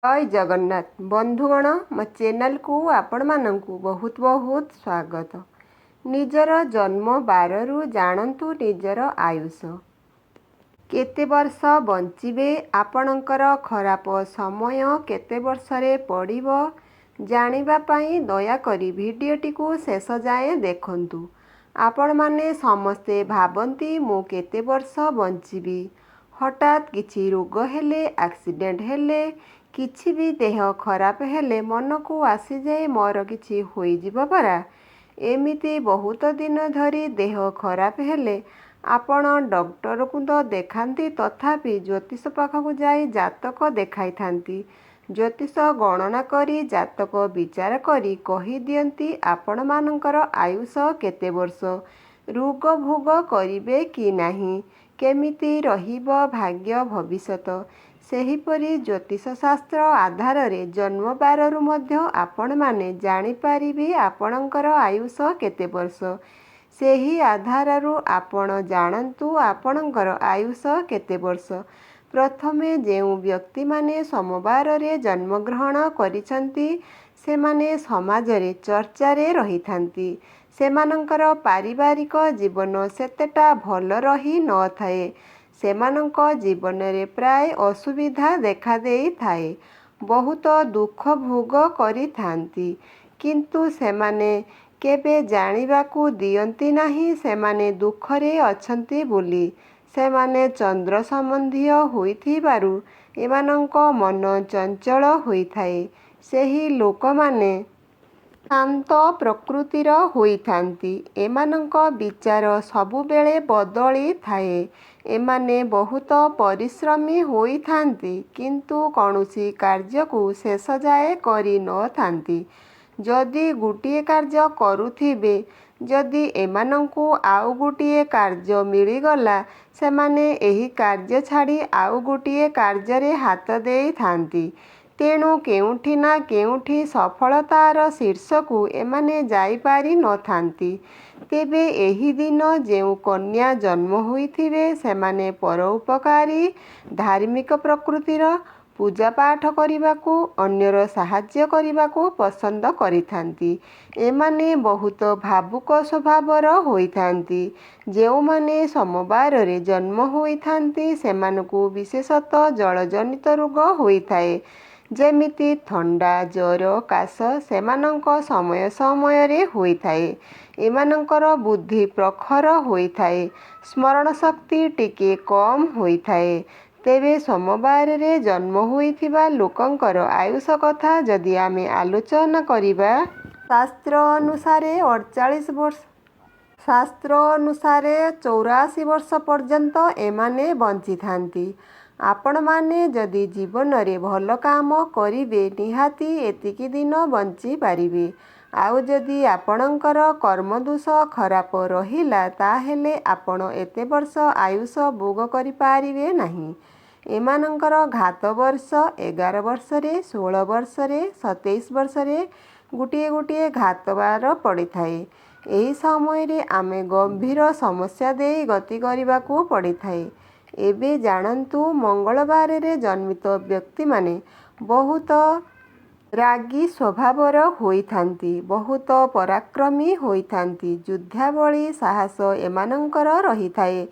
जय जगन्नाथ बंधुगण मो चैनल को आपण मानंकु बहुत बहुत स्वागत। निजर जन्म बाररु जानतु निजर आयुष केते वर्ष बंचिबे, आपणकर खराब समय केते वर्षरे पड़िबो जानिबा पाई दया करी भिडियोटी को शेष जाए देखंतु। आपण माने समस्ते भाबंती मु केते वर्ष बंचिबी, हठात किछि रोग हेले, एक्सीडेंट हेले, किछि भी देह खराब हेले मन को आसी जाए मोर किछि होई जिवो परा। एमिति बहुत दिन धरी देह खराब हेले आपण डॉक्टर को तो देखांती, तथापि ज्योतिष पाखक जाई जातक देखाई थांती। ज्योतिष गणना करी जातक विचार करी कही दियंती आपण मानकर आयुष केते वर्ष, रोग भोग करिवे कि नाही, केमिति रहिबो भाग्य भविष्यत। सेहीपरि ज्योतिष शास्त्र आधार रे जन्म बाररु मध्य आपण माने जानि पारिबे आपणकर आयुष केते वर्ष। सेही आधाररु आपण जानन्तु आपणकर आयुष केते वर्ष। प्रथमे जेउ व्यक्ति माने सोमवार रे जन्मग्रहण करिसंती सेमाने समाज रे चर्चा रे रहिथांती। सेमानंकर पारिवारिक जीवन सेतेटा भल रही न थाए। सेमानंक जीवन रे प्राय असुविधा देखा देई थाए, बहुत दुख भोग करि थांती, किंतु सेमाने केबे जानिबाकू दियंती नाही सेमाने दुखरे अछंती बोली। सेमाने चंद्र संबंधीय होइथिबारु एमानंक मन चंचल होइथाए। सेही लोकमाने शांत प्रकृतिर होइथांती। एमानंक विचार सबुबेले बदली थाए। एमाने बहुत परिश्रमी होइथांती, किंतु कौनसी कार्य को शेष जाए करि न थांती। जदि गुटिए कार्य करुथिबे, जदि एमानंकु आउ गुटिए कार्य मिलिगला सेमाने एही कार्य छाड़ी आउ गुटिए कार्य रे हाथ देई थांती। तेणु केउठी ना केउठी सफलतार शीर्षकु एमाने जाई पारि न थांती। तेबे एही दिन जेउ कन्या जन्म होइथिबे सेमाने परोपकारी धार्मिक प्रकृतिर पूजा पाठ करिबाकू, अन्यर साहाय्य करिबाकू पसंद करिथांती। एमाने बहुत भावुक स्वभावर होइथांती। जेउमाने सोमवार रे जन्म होइथांती सेमानकू विशेषतः जलजनित रोग होइथाए, जेमिति थंडा, ज्वर, काश सेमानंक समय समय रे होइथाए। एमानंकर बुद्धि प्रखर होइथाए, स्मरण शक्ति टिके कम होइथाए। तेबे सोमवार रे जन्म होइथिबा लोकंकर आयुष कथा जदि आमे आलोचना करिबा, शास्त्र अनुसारे 48 वर्ष, शास्त्र अनुसारे 84 वर्ष पर्यंत एमाने बंची थांती। आपण माने जदि जीवन रे भल काम करिवे निहाती एतिकी दिन बंची पारिबे। आउ जदि आपणकर कर्म दोष खराप रहिला ताहेले आपण एते वर्ष आयुष भोग करि पारिबे नाही। एमानंकर घात वर्ष 11 वर्ष रे, 16 वर्ष रे, 27 वर्ष रे गुटिए गुटिए घात बार पड़ी थाए। एही समय रे आमे गंभीर समस्या देई गति करिबाकू पड़ी थाए। एबे जानन्तु मंगलवार रे जन्मित व्यक्ति माने बहुत रागी स्वभावर होइथांती, बहुत पराक्रमी होइथांती, युद्धावली साहस एमानंकर रहिथाए।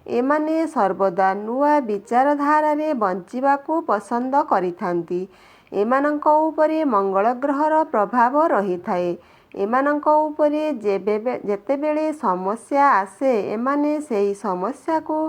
एमाने सर्वदा नुआ विचारधारा रे बंचिबाकू पसंद करिथांती। एमानंक उपरे मंगल ग्रहर प्रभाव रहिथाए। एमानंक उपरे जेतेबेले समस्या आसे एमाने सेही समस्या को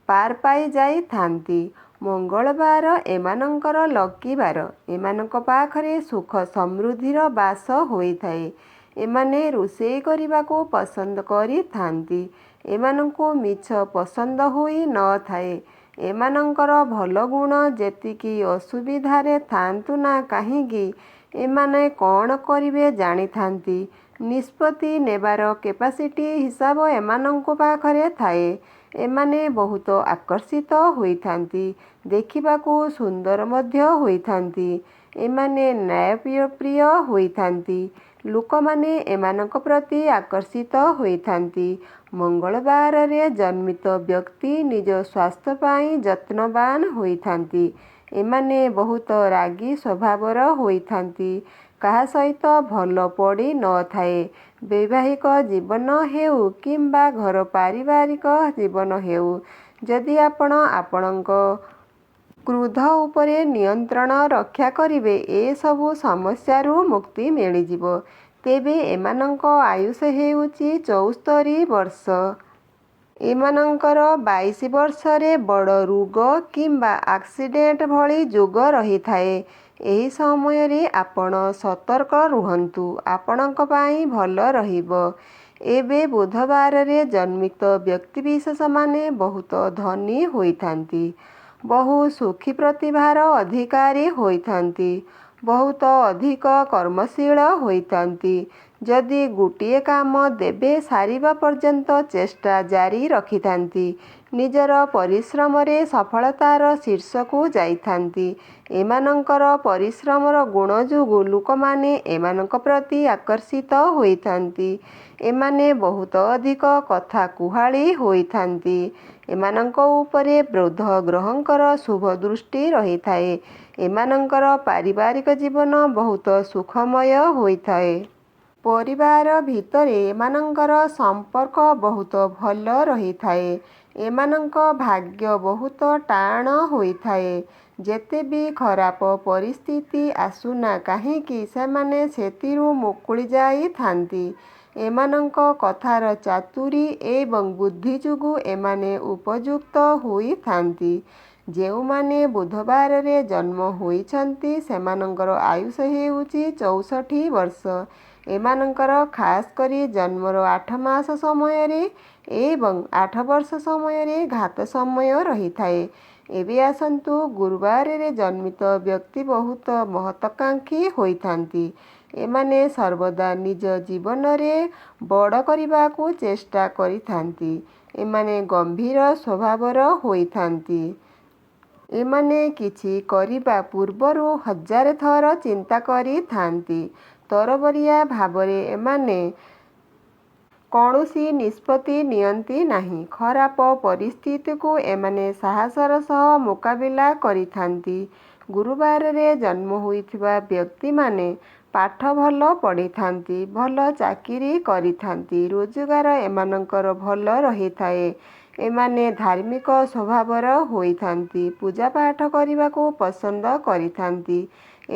पार पाई जाई थांती। मंगलवार एमानंकर लकी बार। एमानंक पाखरे सुख समृद्धिर बास होइथाए। एमाने रोषेई करिबाकू पसंद करि थांती। एमानंकु मिछ पसंद होई न थाए। एमानंकर भल गुण जेतिकी असुविधारे थांतु ना काहींकी एमाने कौन करिवे जानी थांती। निष्पत्ति नेबार कैपेसिटी हिसाब एमानंकु पाखरे थाए। एमाने बहुत आकर्षित होइथांती, देखिबाकू सुंदर मध्य होइथांती। एमाने न्यायप्रिय होइथांती। लोकमाने एमानंक प्रति आकर्षित होइथांती। मंगलवार रे जन्मित व्यक्ति निज स्वास्थ्य पाई यत्नवान होइथांती। ଏମାନେ ବହୁତ ରାଗୀ ସ୍ୱଭାବର ହୋଇଥାନ୍ତି। କାହା ସହିତ ଭଲ ପଡ଼ି ନଥାଏ। ବୈବାହିକ ଜୀବନ ହେଉ କିମ୍ବା ଘର ପାରିବାରିକ ଜୀବନ ହେଉ, ଯଦି ଆପଣ ଆପଣଙ୍କ କ୍ରୋଧ ଉପରେ ନିୟନ୍ତ୍ରଣ ରକ୍ଷା କରିବେ, ଏସବୁ ସମସ୍ୟାରୁ ମୁକ୍ତି ମିଳିଯିବ। ତେବେ ଏମାନଙ୍କ ଆୟୁଷ ହେଉଛି 74 ବର୍ଷ। ଏମାନଙ୍କର 22 ବର୍ଷରେ ବଡ଼ ରୋଗ କିମ୍ବା ଆକ୍ସିଡେଣ୍ଟ ଭଳି ଯୋଗ ରହିଥାଏ। ଏହି ସମୟରେ ଆପଣ ସତର୍କ ରୁହନ୍ତୁ। ଆପଣଙ୍କ ପାଇଁ ଭଲ ରହିବ। ଏବେ ବୁଧବାରରେ ଜନ୍ମିତ ବ୍ୟକ୍ତିବିଶେଷମାନେ ବହୁତ ଧନୀ ହୋଇଥାନ୍ତି। ବହୁ ସୁଖୀ ପ୍ରତିଭାର ଅଧିକାରୀ ହୋଇଥାନ୍ତି। ବହୁତ ଅଧିକ କର୍ମଶୀଳ ହୋଇଥାନ୍ତି। ଯଦି ଗୋଟିଏ କାମ ଦେବେ ସାରିବା ପର୍ଯ୍ୟନ୍ତ ଚେଷ୍ଟା ଜାରି ରଖିଥାନ୍ତି। ନିଜର ପରିଶ୍ରମରେ ସଫଳତାର ଶୀର୍ଷକୁ ଯାଇଥାନ୍ତି। ଏମାନଙ୍କର ପରିଶ୍ରମର ଗୁଣ ଯୋଗୁଁ ଲୋକମାନେ ଏମାନଙ୍କ ପ୍ରତି ଆକର୍ଷିତ ହୋଇଥାନ୍ତି। ଏମାନେ ବହୁତ ଅଧିକ କଥା କୁହାଳି ହୋଇଥାନ୍ତି। ଏମାନଙ୍କ ଉପରେ ବୁଧ ଗ୍ରହଙ୍କର ଶୁଭ ଦୃଷ୍ଟି ରହିଥାଏ। ଏମାନଙ୍କର ପାରିବାରିକ ଜୀବନ ବହୁତ ସୁଖମୟ ହୋଇଥାଏ। ପରିବାର ଭିତରେ ଏମାନଙ୍କର ସମ୍ପର୍କ ବହୁତ ଭଲ ରହିଥାଏ। ଏମାନଙ୍କ ଭାଗ୍ୟ ବହୁତ ଟାଣ ହୋଇଥାଏ। ଯେତେ ବି ଖରାପ ପରିସ୍ଥିତି ଆସୁନା କାହିଁକି ସେମାନେ ସେଥିରୁ ମୁକୁଳି ଯାଇଥାନ୍ତି। ଏମାନଙ୍କ କଥାର ଚାତୁରୀ ଏବଂ ବୁଦ୍ଧି ଯୋଗୁଁ ଏମାନେ ଉପଯୁକ୍ତ ହୋଇଥାନ୍ତି। ଯେଉଁମାନେ ବୁଧବାରରେ ଜନ୍ମ ହୋଇଛନ୍ତି ସେମାନଙ୍କର ଆୟୁଷ ହେଉଛି 64 ବର୍ଷ। ଏମାନଙ୍କର ଖାସ୍ କରି ଜନ୍ମର 8 ମାସ ସମୟରେ ଏବଂ 8 ବର୍ଷ ସମୟରେ ଘାତ ସମୟ ରହିଥାଏ। ଏବେ ଆସନ୍ତୁ, ଗୁରୁବାରରେ ଜନ୍ମିତ ବ୍ୟକ୍ତି ବହୁତ ମହତ୍ୱାକାଂକ୍ଷୀ ହୋଇଥାନ୍ତି। ଏମାନେ ସର୍ବଦା ନିଜ ଜୀବନରେ ବଡ଼ କରିବାକୁ ଚେଷ୍ଟା କରିଥାନ୍ତି। ଏମାନେ ଗମ୍ଭୀର ସ୍ୱଭାବର ହୋଇଥାନ୍ତି। ଏମାନେ କିଛି କରିବା ପୂର୍ବରୁ 1000 ଥର ଚିନ୍ତା କରିଥାନ୍ତି। ତରବରିଆ ଭାବରେ ଏମାନେ କୌଣସି ନିଷ୍ପତ୍ତି ନିଅନ୍ତି ନାହିଁ। ଖରାପ ପରିସ୍ଥିତିକୁ ଏମାନେ ସାହସର ସହ ମୁକାବିଲା କରିଥାନ୍ତି। ଗୁରୁବାରରେ ଜନ୍ମ ହୋଇଥିବା ବ୍ୟକ୍ତିମାନେ ପାଠ ଭଲ ପଢ଼ିଥାନ୍ତି। ଭଲ ଚାକିରି କରିଥାନ୍ତି। ରୋଜଗାର ଏମାନଙ୍କର ଭଲ ରହିଥାଏ। ଏମାନେ ଧାର୍ମିକ ସ୍ୱଭାବର ହୋଇଥାନ୍ତି। ପୂଜାପାଠ କରିବାକୁ ପସନ୍ଦ କରିଥାନ୍ତି।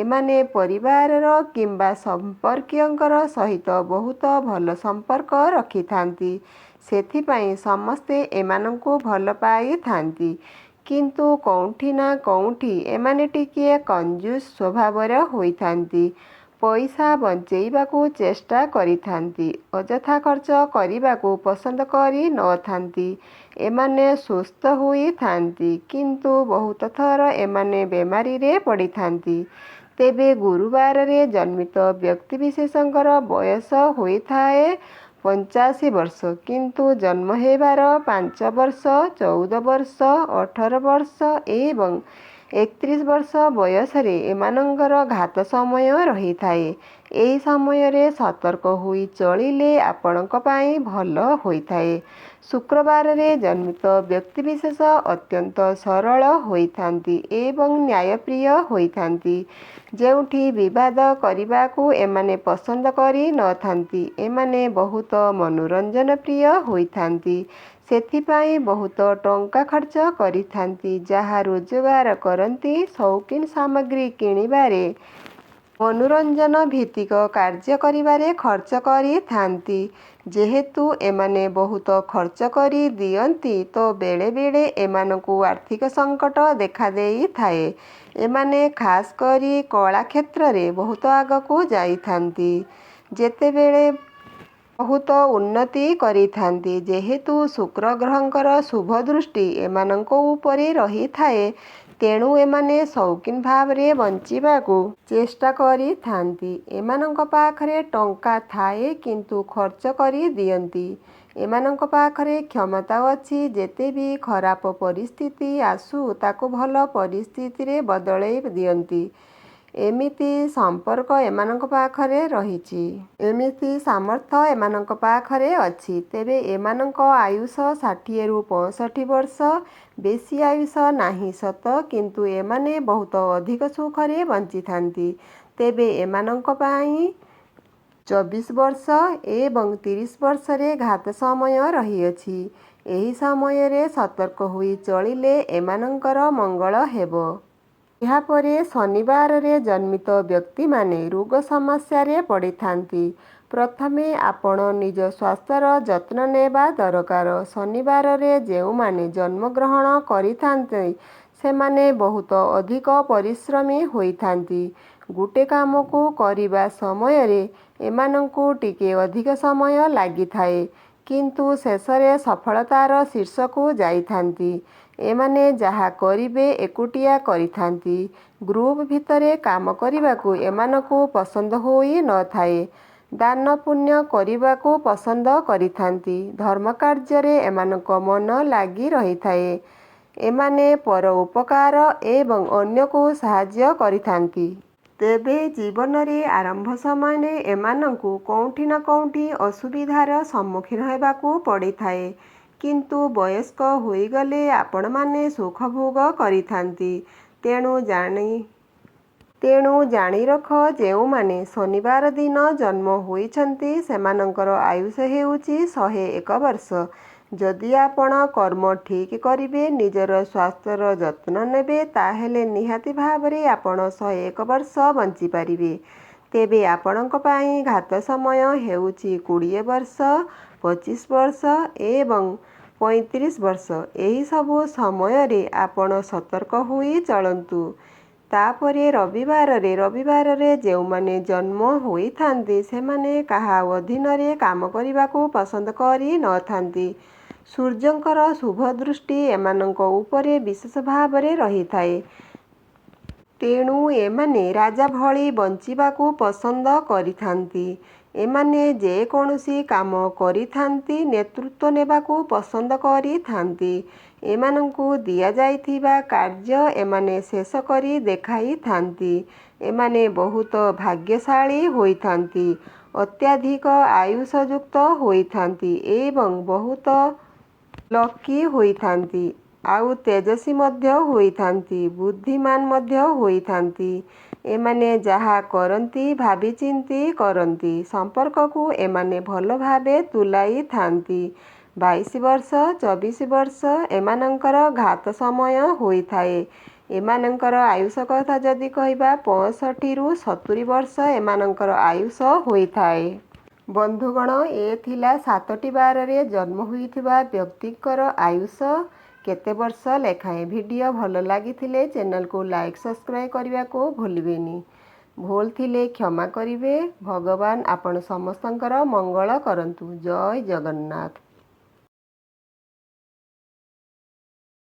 ଏମାନେ ପରିବାରର କିମ୍ବା ସମ୍ପର୍କୀୟଙ୍କର ସହିତ ବହୁତ ଭଲ ସମ୍ପର୍କ ରଖିଥାନ୍ତି। ସେଥିପାଇଁ ସମସ୍ତେ ଏମାନଙ୍କୁ ଭଲ ପାଇଥାନ୍ତି। କିନ୍ତୁ କୋଉଠି ନା କୋଉଠି ଏମାନେ ଟିକିଏ କଞ୍ଜୁସ୍ ସ୍ୱଭାବର ହୋଇଥାନ୍ତି। ପଇସା ବଞ୍ଚେଇବାକୁ ଚେଷ୍ଟା କରିଥାନ୍ତି। ଅଯଥା ଖର୍ଚ୍ଚ କରିବାକୁ ପସନ୍ଦ କରି ନଥାନ୍ତି। ଏମାନେ ସୁସ୍ଥ ହୋଇଥାନ୍ତି କିନ୍ତୁ ବହୁତ ଥର ଏମାନେ ବେମାରିରେ ପଡ଼ିଥାନ୍ତି। ତେବେ ଗୁରୁବାରରେ ଜନ୍ମିତ ବ୍ୟକ୍ତିବିଶେଷଙ୍କର ବୟସ ହୋଇଥାଏ 85 ବର୍ଷ କିନ୍ତୁ ଜନ୍ମ ହେବାର 5 ବର୍ଷ, 14 ବର୍ଷ, 18 ବର୍ଷ ଏବଂ 31 ବର୍ଷ ବୟସରେ ଏମାନଙ୍କର ଘାତ ସମୟ ରହିଥାଏ। ଏହି ସମୟରେ ସତର୍କ ହୋଇ ଚଳିଲେ ଆପଣଙ୍କ ପାଇଁ ଭଲ ହୋଇଥାଏ। ଶୁକ୍ରବାରରେ ଜନ୍ମିତ ବ୍ୟକ୍ତିବିଶେଷ ଅତ୍ୟନ୍ତ ସରଳ ହୋଇଥାନ୍ତି ଏବଂ ନ୍ୟାୟପ୍ରିୟ ହୋଇଥାନ୍ତି। ଯେଉଁଠି ବିବାଦ କରିବାକୁ ଏମାନେ ପସନ୍ଦ କରି ନଥାନ୍ତି। ଏମାନେ ବହୁତ ମନୋରଞ୍ଜନ ପ୍ରିୟ ହୋଇଥାନ୍ତି। ସେଥିପାଇଁ ବହୁତ ଟଙ୍କା ଖର୍ଚ୍ଚ କରିଥାନ୍ତି। ଯାହା ରୋଜଗାର କରନ୍ତି ସୌଖିନ ସାମଗ୍ରୀ କିଣିବାରେ, ମନୋରଞ୍ଜନ ଭିତ୍ତିକ କାର୍ଯ୍ୟ କରିବାରେ ଖର୍ଚ୍ଚ କରିଥାନ୍ତି। ଯେହେତୁ ଏମାନେ ବହୁତ ଖର୍ଚ୍ଚ କରି ଦିଅନ୍ତି ତ ବେଳେ ବେଳେ ଏମାନଙ୍କୁ ଆର୍ଥିକ ସଙ୍କଟ ଦେଖାଦେଇଥାଏ। ଏମାନେ ଖାସ୍ କରି କଳା କ୍ଷେତ୍ରରେ ବହୁତ ଆଗକୁ ଯାଇଥାନ୍ତି। ଯେତେବେଳେ ବହୁତ ଉନ୍ନତି କରିଥାନ୍ତି। ଯେହେତୁ ଶୁକ୍ର ଗ୍ରହଙ୍କର ଶୁଭ ଦୃଷ୍ଟି ଏମାନଙ୍କ ଉପରେ ରହିଥାଏ, ତେଣୁ ଏମାନେ ସୌଖିନ ଭାବରେ ବଞ୍ଚିବାକୁ ଚେଷ୍ଟା କରିଥାନ୍ତି। ଏମାନଙ୍କ ପାଖରେ ଟଙ୍କା ଥାଏ କିନ୍ତୁ ଖର୍ଚ୍ଚ କରି ଦିଅନ୍ତି। ଏମାନଙ୍କ ପାଖରେ କ୍ଷମତା ଅଛି ଯେତେ ବି ଖରାପ ପରିସ୍ଥିତି ଆସୁ ତାକୁ ଭଲ ପରିସ୍ଥିତିରେ ବଦଳେଇ ଦିଅନ୍ତି। ଏମିତି ସମ୍ପର୍କ ଏମାନଙ୍କ ପାଖରେ ରହିଛି, ଏମିତି ସାମର୍ଥ୍ୟ ଏମାନଙ୍କ ପାଖରେ ଅଛି। ତେବେ ଏମାନଙ୍କ ଆୟୁଷ 60ରୁ 65 ବର୍ଷ। ବେଶୀ ଆୟୁଷ ନାହିଁ ସତ, କିନ୍ତୁ ଏମାନେ ବହୁତ ଅଧିକ ସୁଖରେ ବଞ୍ଚିଥାନ୍ତି। ତେବେ ଏମାନଙ୍କ ପାଇଁ 24 ବର୍ଷ ଏବଂ 30 ବର୍ଷରେ ଘାତ ସମୟ ରହିଅଛି। ଏହି ସମୟରେ ସତର୍କ ହୋଇ ଚଳିଲେ ଏମାନଙ୍କର ମଙ୍ଗଳ ହେବ। ଏହାପରେ ଶନିବାରରେ ଜନ୍ମିତ ବ୍ୟକ୍ତିମାନେ ରୋଗ ସମସ୍ୟାରେ ପଡ଼ିଥାନ୍ତି। ପ୍ରଥମେ ଆପଣ ନିଜ ସ୍ୱାସ୍ଥ୍ୟର ଯତ୍ନ ନେବା ଦରକାର। ଶନିବାରରେ ଯେଉଁମାନେ ଜନ୍ମଗ୍ରହଣ କରିଥାନ୍ତି ସେମାନେ ବହୁତ ଅଧିକ ପରିଶ୍ରମୀ ହୋଇଥାନ୍ତି। ଗୋଟିଏ କାମକୁ କରିବା ସମୟରେ ଏମାନଙ୍କୁ ଟିକେ ଅଧିକ ସମୟ ଲାଗିଥାଏ, କିନ୍ତୁ ଶେଷରେ ସଫଳତାର ଶୀର୍ଷକୁ ଯାଇଥାନ୍ତି। ଏମାନେ ଯାହା କରିବେ ଏକୁଟିଆ କରିଥାନ୍ତି। ଗ୍ରୁପ ଭିତରେ କାମ କରିବାକୁ ଏମାନଙ୍କୁ ପସନ୍ଦ ହୋଇ ନଥାଏ। ଦାନ ପୁଣ୍ୟ କରିବାକୁ ପସନ୍ଦ କରିଥାନ୍ତି। ଧର୍ମ କାର୍ଯ୍ୟରେ ଏମାନଙ୍କ ମନ ଲାଗି ରହିଥାଏ। ଏମାନେ ପର ଉପକାର ଏବଂ ଅନ୍ୟକୁ ସାହାଯ୍ୟ କରିଥାନ୍ତି। ତେବେ ଜୀବନରେ ଆରମ୍ଭ ସମୟରେ ଏମାନଙ୍କୁ କେଉଁଠି ନା କେଉଁଠି ଅସୁବିଧାର ସମ୍ମୁଖୀନ ହେବାକୁ ପଡ଼ିଥାଏ, କିନ୍ତୁ ବୟସ୍କ ହୋଇଗଲେ ଆପଣମାନେ ସୁଖ ଭୋଗ କରିଥାନ୍ତି। ତେଣୁ ଜାଣିରଖ, ଯେଉଁମାନେ ଶନିବାର ଦିନ ଜନ୍ମ ହୋଇଛନ୍ତି ସେମାନଙ୍କର ଆୟୁଷ ହେଉଛି 101 ବର୍ଷ। ଯଦି ଆପଣ କର୍ମ ଠିକ୍ କରିବେ, ନିଜର ସ୍ୱାସ୍ଥ୍ୟର ଯତ୍ନ ନେବେ, ତାହେଲେ ନିହାତି ଭାବରେ ଆପଣ 101 ବର୍ଷ ବଞ୍ଚିପାରିବେ। ତେବେ ଆପଣଙ୍କ ପାଇଁ ଘାତ ସମୟ ହେଉଛି 20 ବର୍ଷ, 25 ବର୍ଷ ଏବଂ 35 ବର୍ଷ। ଏହି ସବୁ ସମୟରେ ଆପଣ ସତର୍କ ହୋଇ ଚଳନ୍ତୁ। ତାପରେ ରବିବାରରେ ଯେଉଁମାନେ ଜନ୍ମ ହୋଇଥାନ୍ତି ସେମାନେ କାହା ଅଧୀନରେ କାମ କରିବାକୁ ପସନ୍ଦ କରି ନଥାନ୍ତି। ସୂର୍ଯ୍ୟଙ୍କର ଶୁଭ ଦୃଷ୍ଟି ଏମାନଙ୍କ ଉପରେ ବିଶେଷ ଭାବରେ ରହିଥାଏ। ତେଣୁ ଏମାନେ ରାଜା ଭଳି ବଞ୍ଚିବାକୁ ପସନ୍ଦ କରିଥାନ୍ତି। ଏମାନେ ଯେକୌଣସି କାମ କରିଥାନ୍ତି ନେତୃତ୍ୱ ନେବାକୁ ପସନ୍ଦ କରିଥାନ୍ତି। ଏମାନଙ୍କୁ ଦିଆଯାଇଥିବା କାର୍ଯ୍ୟ ଏମାନେ ଶେଷ କରି ଦେଖାଇଥାନ୍ତି। ଏମାନେ ବହୁତ ଭାଗ୍ୟଶାଳୀ ହୋଇଥାନ୍ତି, ଅତ୍ୟଧିକ ଆୟୁଷଯୁକ୍ତ ହୋଇଥାନ୍ତି ଏବଂ ବହୁତ ଲକି ହୋଇଥାନ୍ତି। ଆଉ ତେଜସ୍ୱୀ ମଧ୍ୟ ହୋଇଥାନ୍ତି, ବୁଦ୍ଧିମାନ ମଧ୍ୟ ହୋଇଥାନ୍ତି। ଏମାନେ ଯାହା କରନ୍ତି ଭାବିଚିନ୍ତି କରନ୍ତି। ସମ୍ପର୍କକୁ ଏମାନେ ଭଲ ଭାବେ ତୁଲାଇଥାନ୍ତି। 22 ବର୍ଷ, 24 ବର୍ଷ ଏମାନଙ୍କର ଘାତ ସମୟ ହୋଇଥାଏ। ଏମାନଙ୍କର ଆୟୁଷ କଥା ଯଦି କହିବା 65ରୁ 70 ବର୍ଷ ଏମାନଙ୍କର ଆୟୁଷ ହୋଇଥାଏ। ବନ୍ଧୁଗଣ, ଏ ଥିଲା 7ଟି ବାରରେ ଜନ୍ମ ହୋଇଥିବା ବ୍ୟକ୍ତିଙ୍କର ଆୟୁଷ କେତେ ବର୍ଷ ଲେଖାଏଁ। ଭିଡ଼ିଓ ଭଲ ଲାଗିଥିଲେ ଚ୍ୟାନେଲକୁ ଲାଇକ୍ ସବସ୍କ୍ରାଇବ୍ କରିବାକୁ ଭୁଲିବେନି। ଭୁଲ ଥିଲେ କ୍ଷମା କରିବେ। ଭଗବାନ ଆପଣ ସମସ୍ତଙ୍କର ମଙ୍ଗଳ କରନ୍ତୁ। ଜୟ ଜଗନ୍ନାଥ।